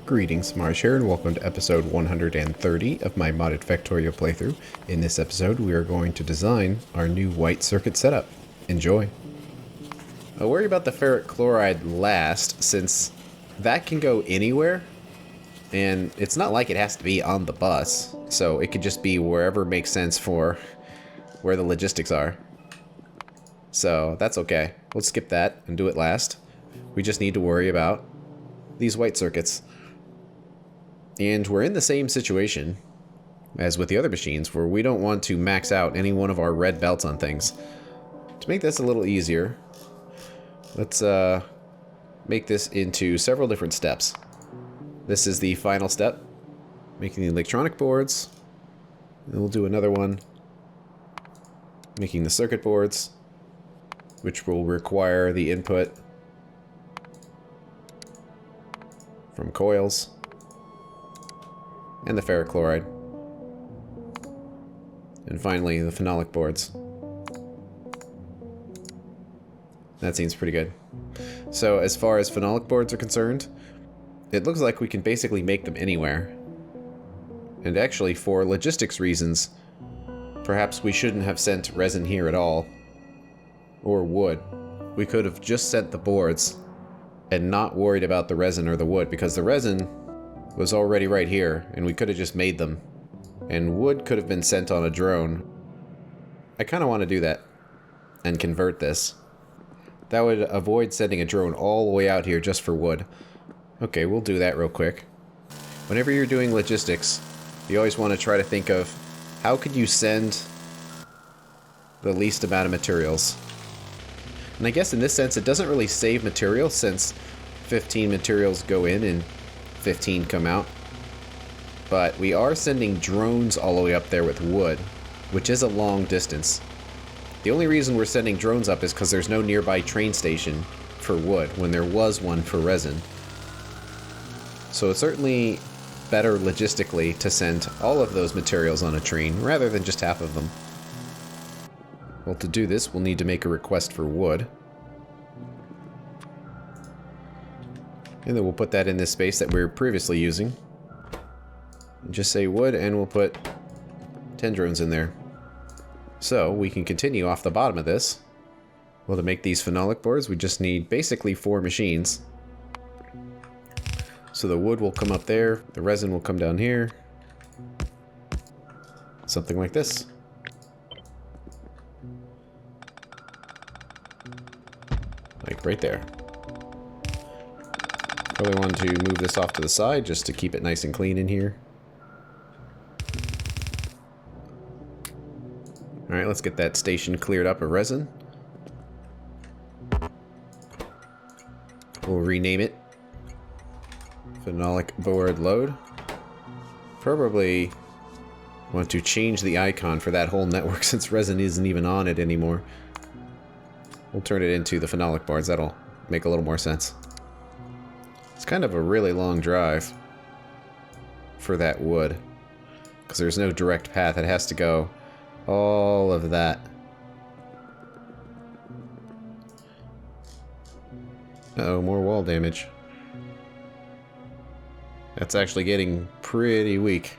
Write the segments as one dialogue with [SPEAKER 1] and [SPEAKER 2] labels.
[SPEAKER 1] Greetings, Marsh here, and welcome to episode 130 of my modded Factorio playthrough. In this episode, we are going to design our new white circuit setup. Enjoy. I'll worry about the ferric chloride last, since that can go anywhere, and it's not like it has to be on the bus, so it could just be wherever makes sense for where the logistics are. So that's okay. We'll skip that and do it last. We just need to worry about these white circuits. And we're in the same situation as with the other machines, where we don't want to max out any one of our red belts on things. To make this a little easier, let's make this into several different steps. This is the final step, making the electronic boards. Then we'll do another one, making the circuit boards, which will require the input from coils, and the ferric chloride. And finally, the phenolic boards. That seems pretty good. So as far as phenolic boards are concerned, it looks like we can basically make them anywhere. And actually, for logistics reasons, perhaps we shouldn't have sent resin here at all. Or wood. We could have just sent the boards and not worried about the resin or the wood, because the resin was already right here, and we could have just made them. And wood could have been sent on a drone. I kind of want to do that and convert this. That would avoid sending a drone all the way out here just for wood. Okay, we'll do that real quick. Whenever you're doing logistics, you always want to try to think of how could you send the least amount of materials. And I guess in this sense it doesn't really save material, since 15 materials go in and 15 come out. But we are sending drones all the way up there with wood, which is a long distance. The only reason we're sending drones up is because there's no nearby train station for wood, when there was one for resin. So it's certainly better logistically to send all of those materials on a train, rather than just half of them. Well, to do this, we'll need to make a request for wood. And then we'll put that in this space that we were previously using. And just say wood, and we'll put 10 drones in there. So we can continue off the bottom of this. Well, to make these phenolic boards, we just need basically 4 machines. So the wood will come up there, the resin will come down here. Something like this. Like right there. Probably want to move this off to the side just to keep it nice and clean in here. Alright, let's get that station cleared up of resin. We'll rename it Phenolic Board Load. Probably want to change the icon for that whole network, since resin isn't even on it anymore. We'll turn it into the phenolic boards. That'll make a little more sense. It's kind of a really long drive for that wood, because there's no direct path. It has to go all of that. Uh-oh, more wall damage. That's actually getting pretty weak.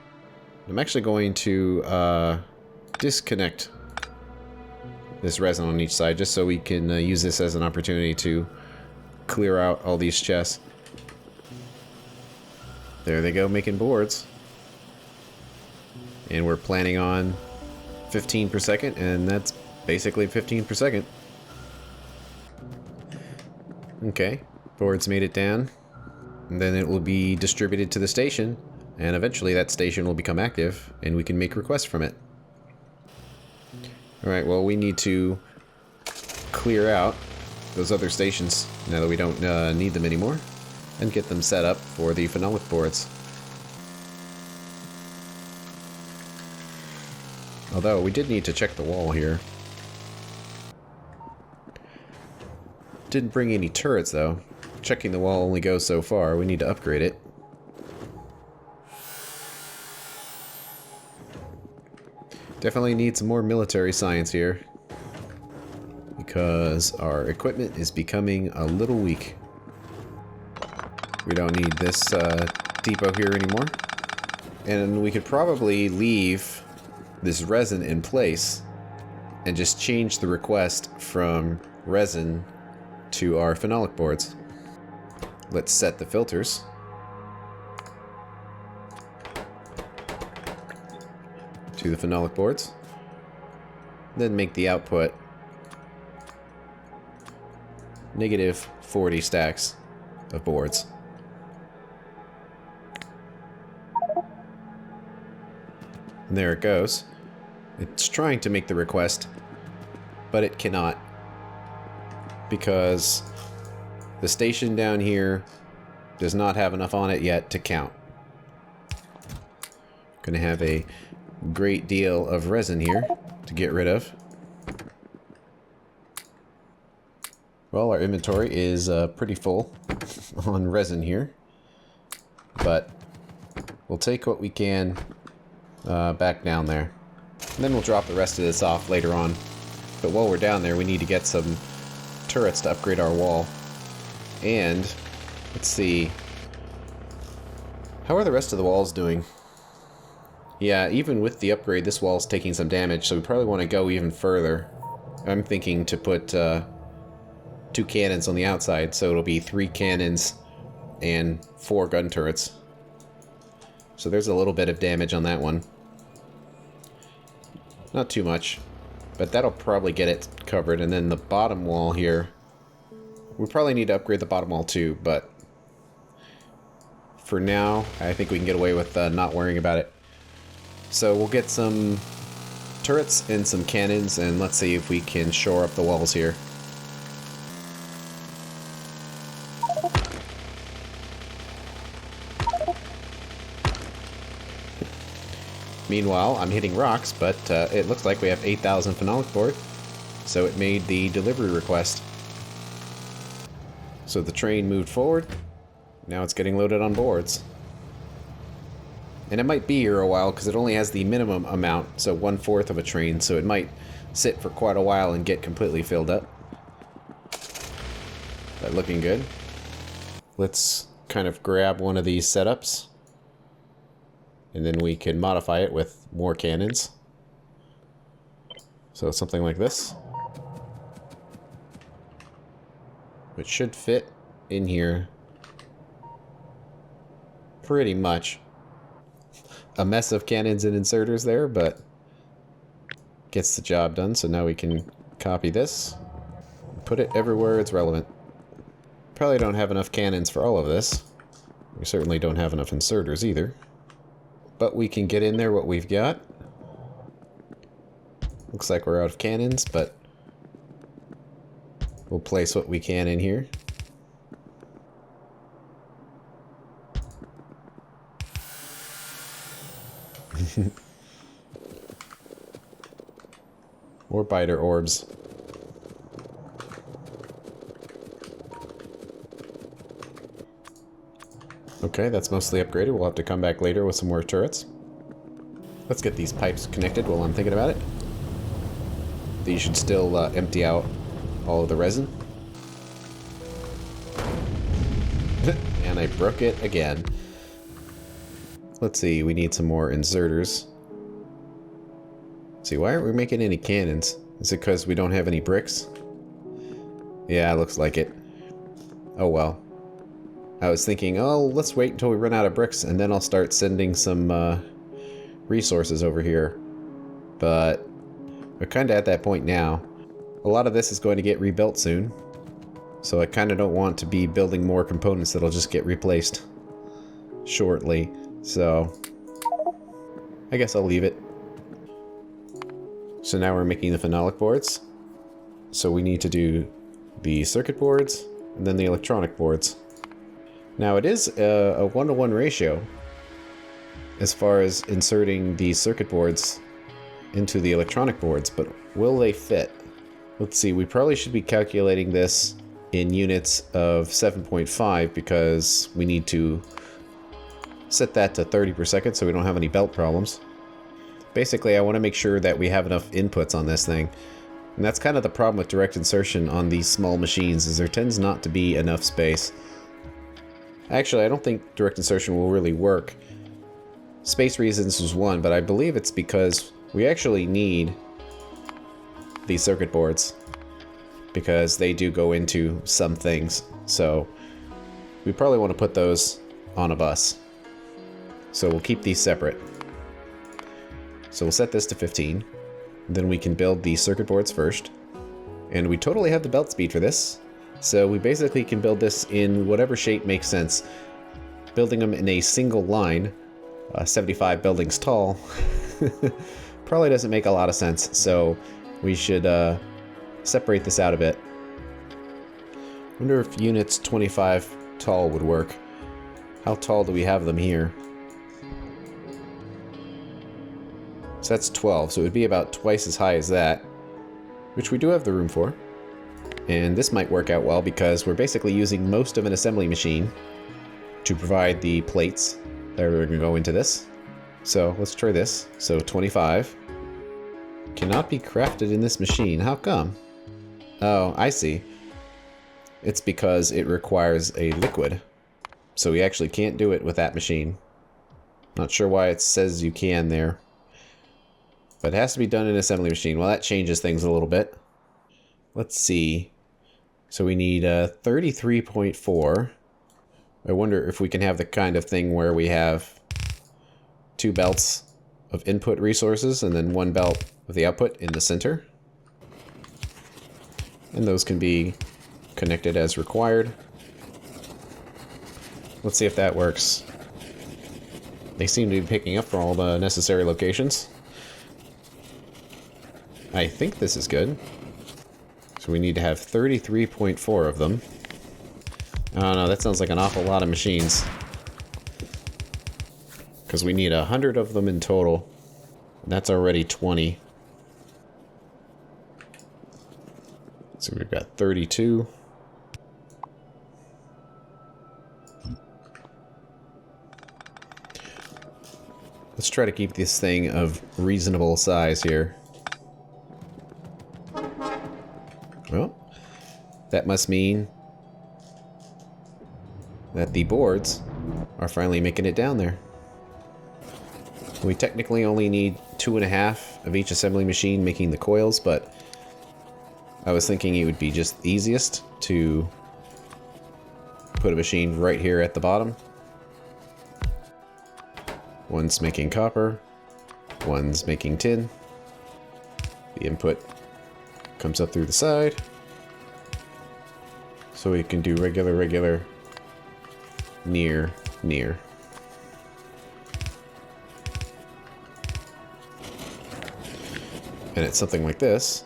[SPEAKER 1] I'm actually going to disconnect this resin on each side, just so we can use this as an opportunity to clear out all these chests. There they go, making boards. And we're planning on 15 per second, and that's basically 15 per second. Okay, boards made it down. And then it will be distributed to the station, and eventually that station will become active, and we can make requests from it. Alright, well, we need to clear out those other stations now that we don't need them anymore, and get them set up for the phenolic boards. Although, we did need to check the wall here. Didn't bring any turrets, though. Checking the wall only goes so far. We need to upgrade it. Definitely need some more military science here, because our equipment is becoming a little weak. We don't need this depot here anymore. And we could probably leave this resin in place and just change the request from resin to our phenolic boards. Let's set the filters. To the phenolic boards. Then make the output -40 stacks of boards. And there it goes. It's trying to make the request, but it cannot, because the station down here does not have enough on it yet to count. Gonna have a great deal of resin here to get rid of. Well, our inventory is pretty full on resin here, but we'll take what we can back down there. And then we'll drop the rest of this off later on. But while we're down there, we need to get some turrets to upgrade our wall. And, let's see. How are the rest of the walls doing? Yeah, even with the upgrade, this wall's taking some damage, so we probably want to go even further. I'm thinking to put 2 cannons on the outside, so it'll be 3 cannons and 4 gun turrets. So there's a little bit of damage on that one. Not too much, but that'll probably get it covered. And then the bottom wall here, we probably need to upgrade the bottom wall too, but for now, I think we can get away with not worrying about it. So we'll get some turrets and some cannons, and let's see if we can shore up the walls here. Meanwhile, I'm hitting rocks, but it looks like we have 8,000 phenolic board, so it made the delivery request. So the train moved forward, now it's getting loaded on boards. And it might be here a while because it only has the minimum amount, so 1/4 of a train, so it might sit for quite a while and get completely filled up. But looking good. Let's kind of grab one of these setups, and then we can modify it with more cannons. So something like this. It should fit in here pretty much. A mess of cannons and inserters there, but gets the job done. So now we can copy this, put it everywhere it's relevant. Probably don't have enough cannons for all of this. We certainly don't have enough inserters either. But we can get in there what we've got. Looks like we're out of cannons, but we'll place what we can in here. More biter orbs. Okay, that's mostly upgraded. We'll have to come back later with some more turrets. Let's get these pipes connected while I'm thinking about it. These should still empty out all of the resin. And I broke it again. Let's see, we need some more inserters. Let's see, why aren't we making any cannons? Is it because we don't have any bricks? Yeah, looks like it. Oh well. I was thinking, oh, let's wait until we run out of bricks and then I'll start sending some resources over here. But we're kind of at that point now. A lot of this is going to get rebuilt soon. So I kind of don't want to be building more components that'll just get replaced shortly. So I guess I'll leave it. So now we're making the phenolic boards. So we need to do the circuit boards and then the electronic boards. Now it is a 1-to-1 ratio as far as inserting the circuit boards into the electronic boards, but will they fit? Let's see, we probably should be calculating this in units of 7.5 because we need to set that to 30 per second so we don't have any belt problems. Basically, I want to make sure that we have enough inputs on this thing. And that's kind of the problem with direct insertion on these small machines, is there tends not to be enough space. Actually, I don't think direct insertion will really work. Space reasons was one, but I believe it's because we actually need these circuit boards, because they do go into some things. So we probably want to put those on a bus. So we'll keep these separate. So we'll set this to 15. Then we can build the circuit boards first. And we totally have the belt speed for this. So we basically can build this in whatever shape makes sense. Building them in a single line, 75 buildings tall, probably doesn't make a lot of sense. So we should separate this out a bit. Wonder if units 25 tall would work. How tall do we have them here? So that's 12, so it would be about twice as high as that, which we do have the room for. And this might work out well because we're basically using most of an assembly machine to provide the plates that are going to go into this. So let's try this. So 25 cannot be crafted in this machine. How come? Oh, I see. It's because it requires a liquid. So we actually can't do it with that machine. Not sure why it says you can there. But it has to be done in an assembly machine. Well, that changes things a little bit. Let's see. So we need 33.4. I wonder if we can have the kind of thing where we have 2 belts of input resources and then 1 belt of the output in the center. And those can be connected as required. Let's see if that works. They seem to be picking up for all the necessary locations. I think this is good. So we need to have 33.4 of them. Oh no, that sounds like an awful lot of machines. Because we need 100 of them in total. And that's already 20. So we've got 32. Let's try to keep this thing of reasonable size here. Well, that must mean that the boards are finally making it down there. We technically only need 2.5 of each assembly machine making the coils, but I was thinking it would be just easiest to put a machine right here at the bottom. One's making copper, one's making tin. The input comes up through the side. So we can do regular, near. And it's something like this,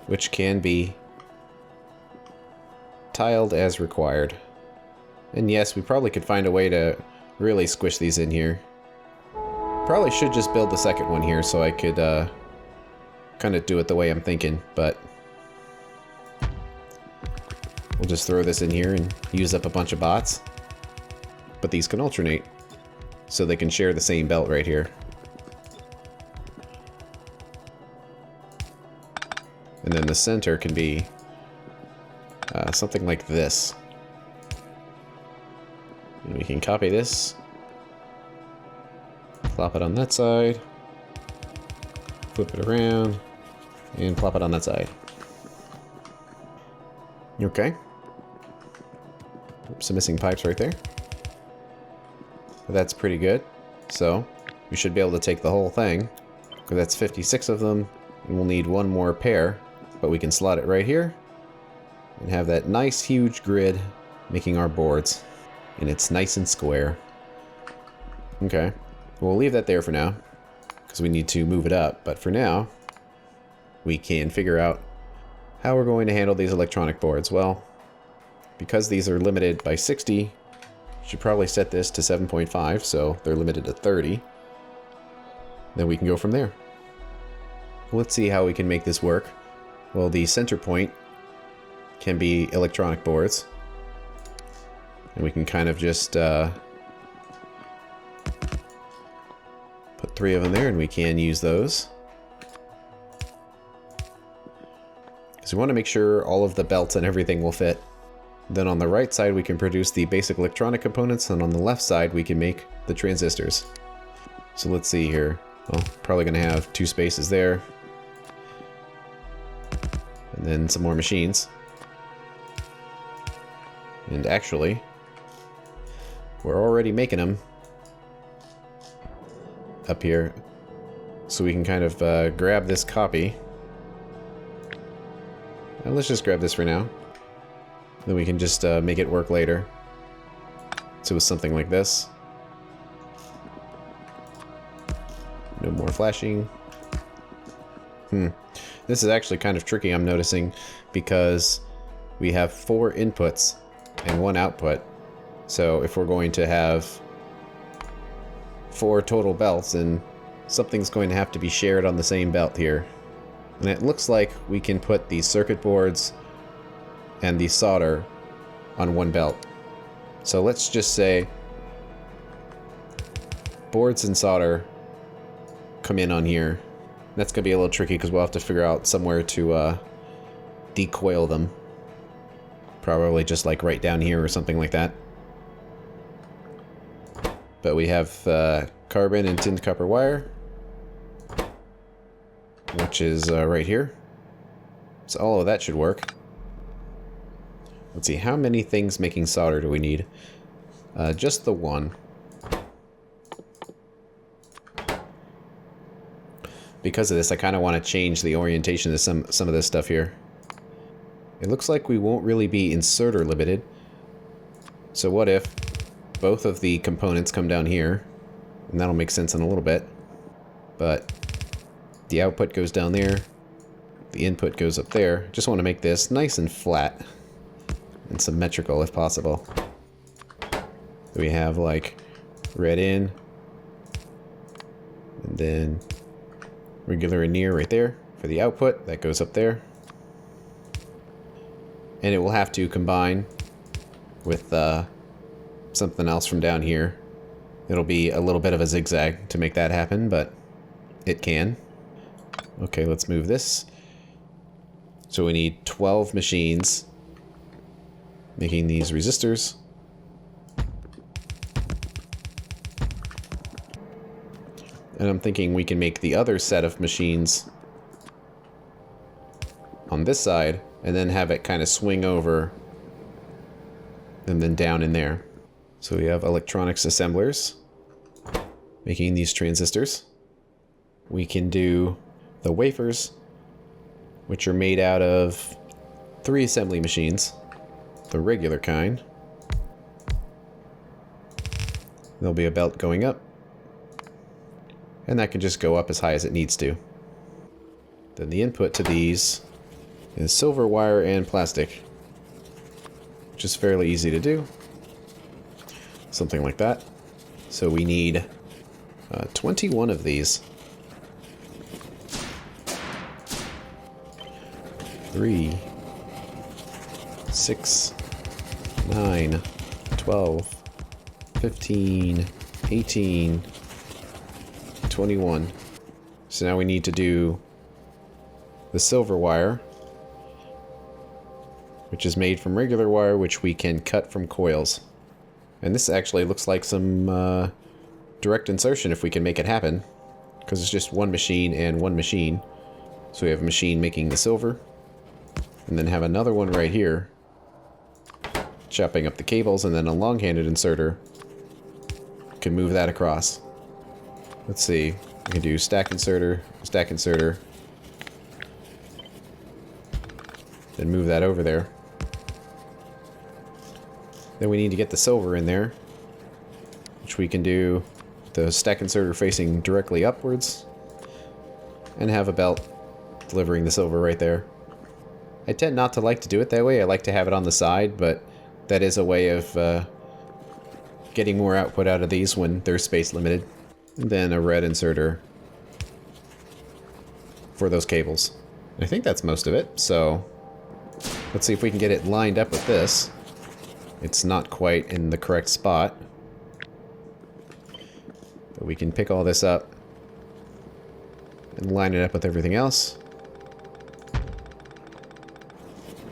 [SPEAKER 1] which can be tiled as required. And yes, we probably could find a way to really squish these in here. Probably should just build the second one here so I could kind of do it the way I'm thinking, but we'll just throw this in here and use up a bunch of bots. But these can alternate, so they can share the same belt right here. And then the center can be something like this. And we can copy this, plop it on that side, flip it around, and plop it on that side. Okay. Some missing pipes right there. But that's pretty good. So we should be able to take the whole thing, because that's 56 of them, and we'll need 1 more pair, but we can slot it right here and have that nice huge grid making our boards. And it's nice and square. Okay, we'll leave that there for now, because we need to move it up. But for now, we can figure out how we're going to handle these electronic boards. Well, because these are limited by 60, should probably set this to 7.5, so they're limited to 30. Then we can go from there. Let's see how we can make this work. Well, the center point can be electronic boards. And we can kind of just put 3 of them there, and we can use those. Because we want to make sure all of the belts and everything will fit. Then on the right side we can produce the basic electronic components, and on the left side we can make the transistors. So let's see here. Well, probably going to have 2 spaces there. And then some more machines. And actually, we're already making them up here. So we can kind of grab this copy. And let's just grab this for now. Then we can just make it work later. So with something like this. No more flashing. This is actually kind of tricky, I'm noticing, because we have 4 inputs and 1 output. So if we're going to have 4 total belts, and something's going to have to be shared on the same belt here. And it looks like we can put the circuit boards and the solder on 1 belt. So let's just say boards and solder come in on here. That's going to be a little tricky because we'll have to figure out somewhere to decoil them. Probably just like right down here or something like that. But we have carbon and tinned copper wire, which is right here. So all of that should work. Let's see, how many things making solder do we need? Just the 1. Because of this, I kind of want to change the orientation of some of this stuff here. It looks like we won't really be inserter limited. So what if both of the components come down here? And that'll make sense in a little bit. But the output goes down there. The input goes up there. Just want to make this nice and flat. And symmetrical if possible. We have like red in. And then regular and near right there for the output. That goes up there. And it will have to combine with something else from down here. It'll be a little bit of a zigzag to make that happen, but it can. Okay, let's move this. So we need 12 machines making these resistors. And I'm thinking we can make the other set of machines on this side and then have it kind of swing over and then down in there. So we have electronics assemblers making these transistors. We can do the wafers, which are made out of 3 assembly machines, the regular kind. There'll be a belt going up, and that can just go up as high as it needs to. Then the input to these is silver wire and plastic, which is fairly easy to do. Something like that. So we need 21 of these. 3, 6, 9, 12, 15, 18, 21. So now we need to do the silver wire, which is made from regular wire, which we can cut from coils. And this actually looks like some direct insertion if we can make it happen, because it's just 1 machine and 1 machine. So we have a machine making the silver, and then have another one right here chopping up the cables, and then a long-handed inserter can move that across. Let's see, we can do stack inserter, then move that over there. Then we need to get the silver in there, which we can do the stack inserter facing directly upwards, and have a belt delivering the silver right there. I tend not to like to do it that way. I like to have it on the side, but that is a way of getting more output out of these when they're space limited. And then a red inserter for those cables. I think that's most of it, so let's see if we can get it lined up with this. It's not quite in the correct spot, but we can pick all this up and line it up with everything else.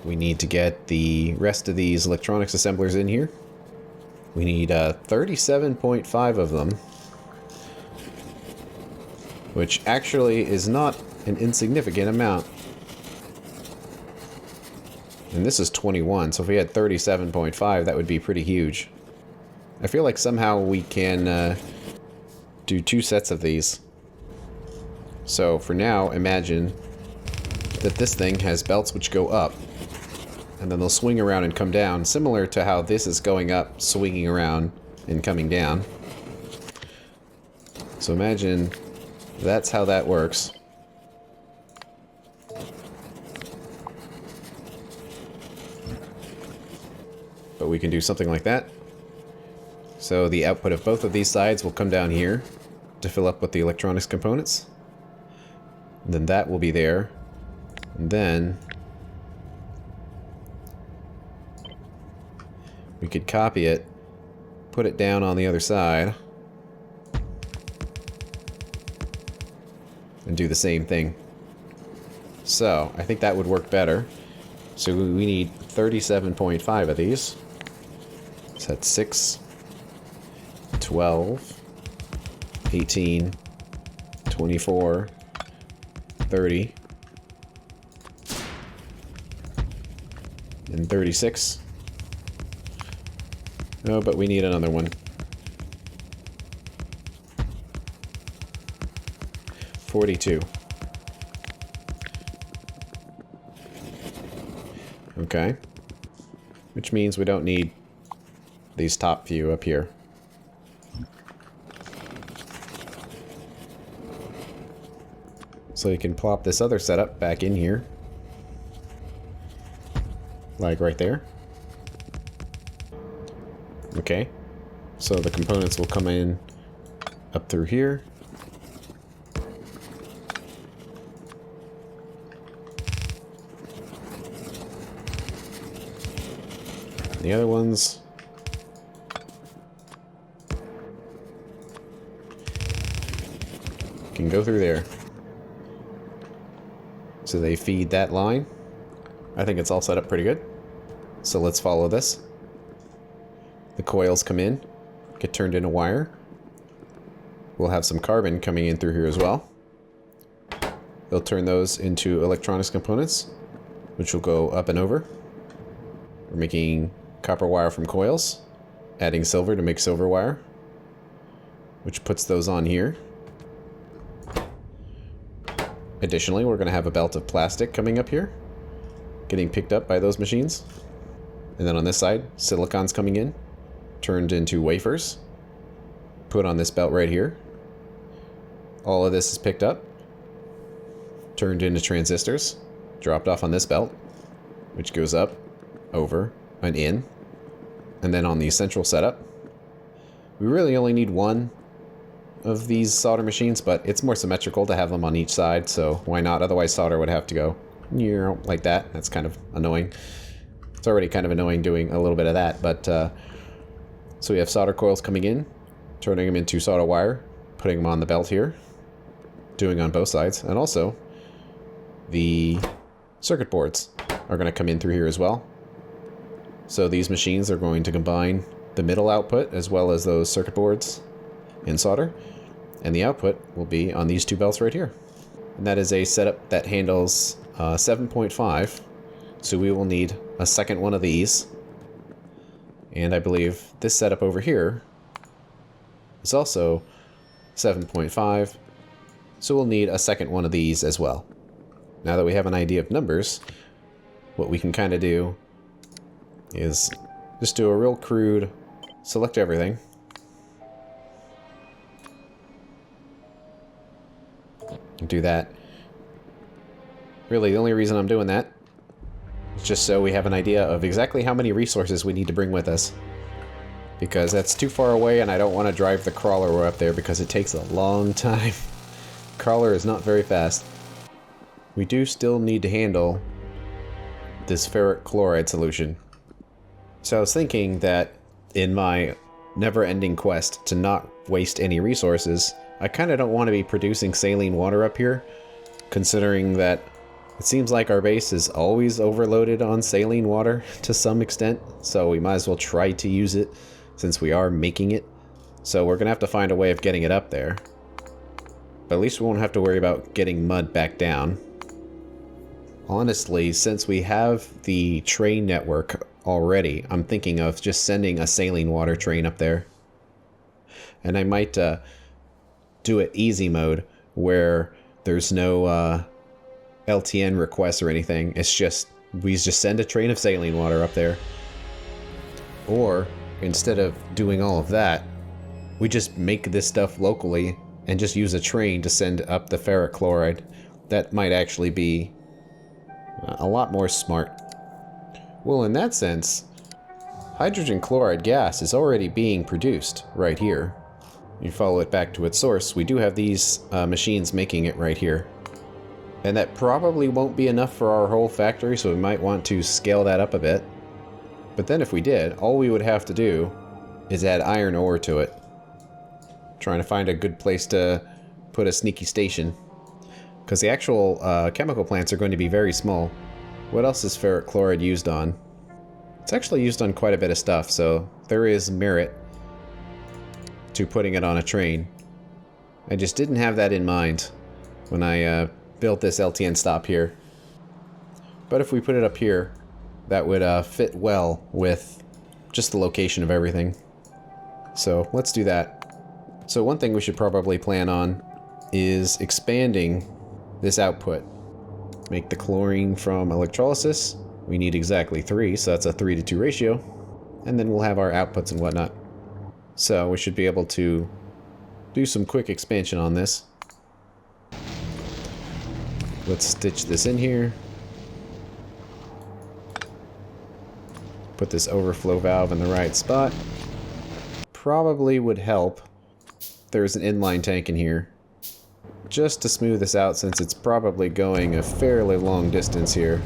[SPEAKER 1] We need to get the rest of these electronics assemblers in here. We need 37.5 of them, which actually is not an insignificant amount. And this is 21, so if we had 37.5, that would be pretty huge. I feel like somehow we can do 2 sets of these. So for now, imagine that this thing has belts which go up, and then they'll swing around and come down, similar to how this is going up, swinging around, and coming down. So imagine that's how that works. But we can do something like that. So the output of both of these sides will come down here to fill up with the electronics components. And then that will be there. And then we could copy it, put it down on the other side, and do the same thing. So I think that would work better. So we need 37.5 of these. So that's 6, 12, 18, 24, 30, and 36. Oh, but we need another one. 42. Okay. Which means we don't need these top few up here. So you can plop this other setup back in here. Like right there. Okay. So the components will come in up through here. The other ones can go through there. So they feed that line. I think it's all set up pretty good. So let's follow this. The coils come in, get turned into wire. We'll have some carbon coming in through here as well. They'll turn those into electronics components, which will go up and over. We're making copper wire from coils, adding silver to make silver wire, which puts those on here. Additionally, we're going to have a belt of plastic coming up here, getting picked up by those machines. And then on this side, silicon's coming in, turned into wafers, put on this belt right here. All of this is picked up, turned into transistors, dropped off on this belt, which goes up, over, and in. And then on the central setup, we really only need one of these solder machines, but it's more symmetrical to have them on each side, so why not? Otherwise solder would have to go like that. That's kind of annoying. It's already kind of annoying doing a little bit of that, but so we have solder coils coming in, turning them into solder wire, putting them on the belt here, doing on both sides, and also the circuit boards are going to come in through here as well. So these machines are going to combine the middle output as well as those circuit boards in solder, and the output will be on these 2 belts right here. And that is a setup that handles 7.5, so we will need a second one of these. And I believe this setup over here is also 7.5, so we'll need a second one of these as well. Now that we have an idea of numbers, what we can kind of do is just do a real crude select everything. Do that. Really, the only reason I'm doing that is just so we have an idea of exactly how many resources we need to bring with us. Because that's too far away and I don't want to drive the crawler up there because it takes a long time. Crawler is not very fast. We do still need to handle this ferric chloride solution. So I was thinking that in my never-ending quest to not waste any resources, I kind of don't want to be producing saline water up here, considering that It seems like our base is always overloaded on saline water to some extent, so we might as well try to use it since we are making it. So we're going to have to find a way of getting it up there. But at least we won't have to worry about getting mud back down. Honestly, since we have the train network already, I'm thinking of just sending a saline water train up there. And I might do it easy mode, where there's no LTN requests or anything. It's just, we just send a train of saline water up there. Or, instead of doing all of that, we just make this stuff locally and just use a train to send up the ferric chloride. That might actually be a lot more smart. Well, in that sense, hydrogen chloride gas is already being produced right here. You follow it back to its source, we do have these machines making it right here. And that probably won't be enough for our whole factory, so we might want to scale that up a bit. But then if we did, all we would have to do is add iron ore to it. Trying to find a good place to put a sneaky station. Because the actual chemical plants are going to be very small. What else is ferric chloride used on? It's actually used on quite a bit of stuff, so there is merit to putting it on a train. I just didn't have that in mind when I built this LTN stop here. But if we put it up here, that would fit well with just the location of everything. So let's do that. So one thing we should probably plan on is expanding this output. Make the chlorine from electrolysis. We need exactly 3, so that's a 3:2 ratio. And then we'll have our outputs and whatnot. So we should be able to do some quick expansion on this. Let's stitch this in here. Put this overflow valve in the right spot. Probably would help. There's an inline tank in here. Just to smooth this out, since it's probably going a fairly long distance here.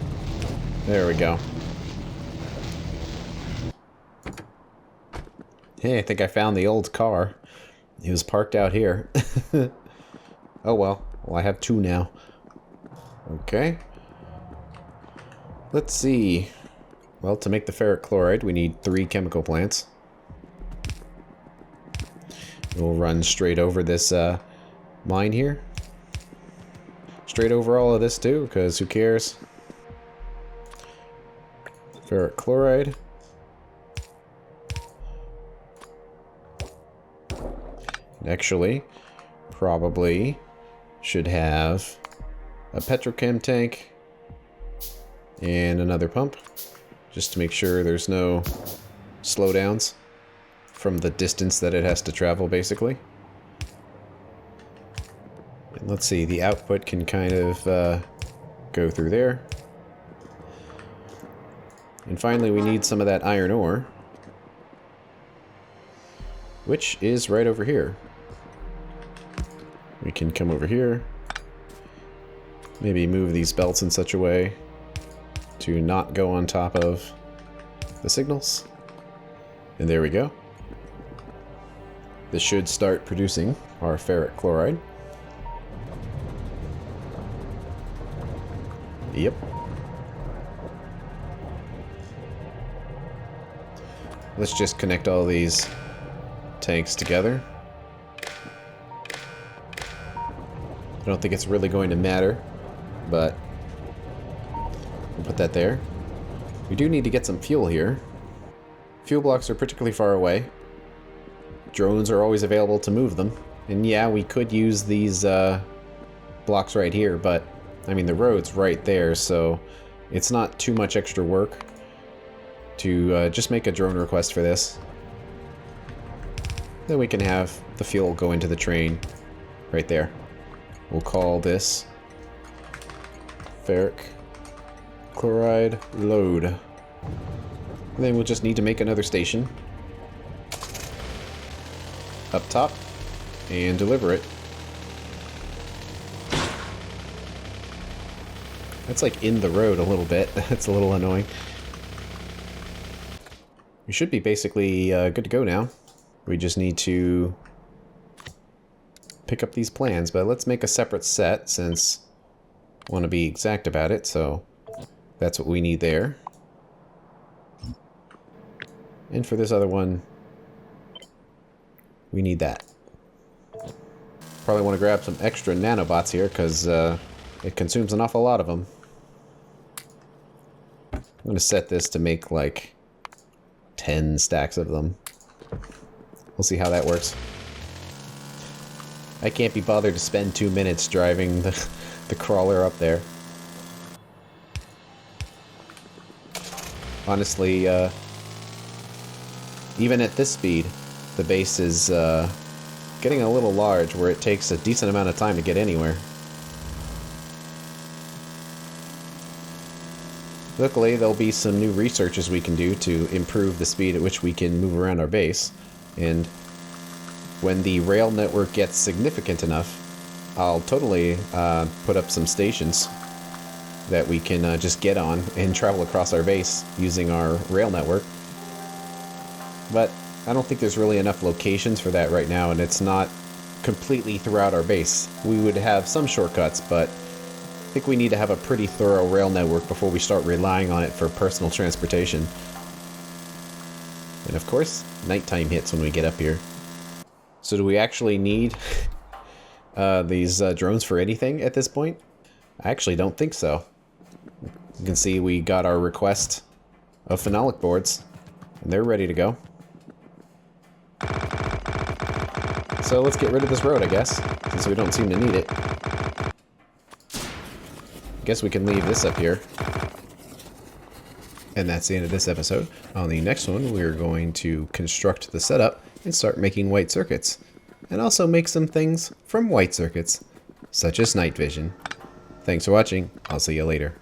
[SPEAKER 1] There we go. Hey, I think I found the old car. It was parked out here. Oh well. Well, I have 2 now. Okay. Let's see. Well, to make the ferric chloride, we need 3 chemical plants. We'll run straight over this mine here. Straight over all of this too, because who cares? Ferric chloride. Actually, probably should have a petrochem tank and another pump, just to make sure there's no slowdowns from the distance that it has to travel, basically. And let's see, the output can kind of go through there. And finally, we need some of that iron ore, which is right over here. We can come over here, maybe move these belts in such a way to not go on top of the signals. And there we go. This should start producing our ferric chloride. Yep. Let's just connect all these tanks together. I don't think it's really going to matter, but we'll put that there. We do need to get some fuel here. Fuel blocks are particularly far away. Drones are always available to move them. And yeah, we could use these blocks right here, but I mean, the road's right there, so it's not too much extra work to just make a drone request for this. Then we can have the fuel go into the train right there. We'll call this ferric chloride load. And then we'll just need to make another station up top and deliver it. That's like in the road a little bit. That's a little annoying. We should be basically good to go now. We just need to pick up these plans, but let's make a separate set since want to be exact about it, so that's what we need there. And for this other one, we need that. Probably want to grab some extra nanobots here, because it consumes an awful lot of them. I'm going to set this to make like 10 stacks of them. We'll see how that works. I can't be bothered to spend 2 minutes driving the crawler up there. Honestly, even at this speed, the base is getting a little large where it takes a decent amount of time to get anywhere. Luckily, there'll be some new researches we can do to improve the speed at which we can move around our base. And when the rail network gets significant enough, I'll totally put up some stations that we can just get on and travel across our base using our rail network. But I don't think there's really enough locations for that right now, and it's not completely throughout our base. We would have some shortcuts, but I think we need to have a pretty thorough rail network before we start relying on it for personal transportation. And of course, nighttime hits when we get up here. So do we actually need these drones for anything at this point? I actually don't think so. You can see we got our request of phenolic boards, and they're ready to go. So let's get rid of this road, I guess, since we don't seem to need it. Guess we can leave this up here. And that's the end of this episode. On the next one, we're going to construct the setup and start making white circuits. And also make some things from white circuits, such as night vision. Thanks for watching. I'll see you later.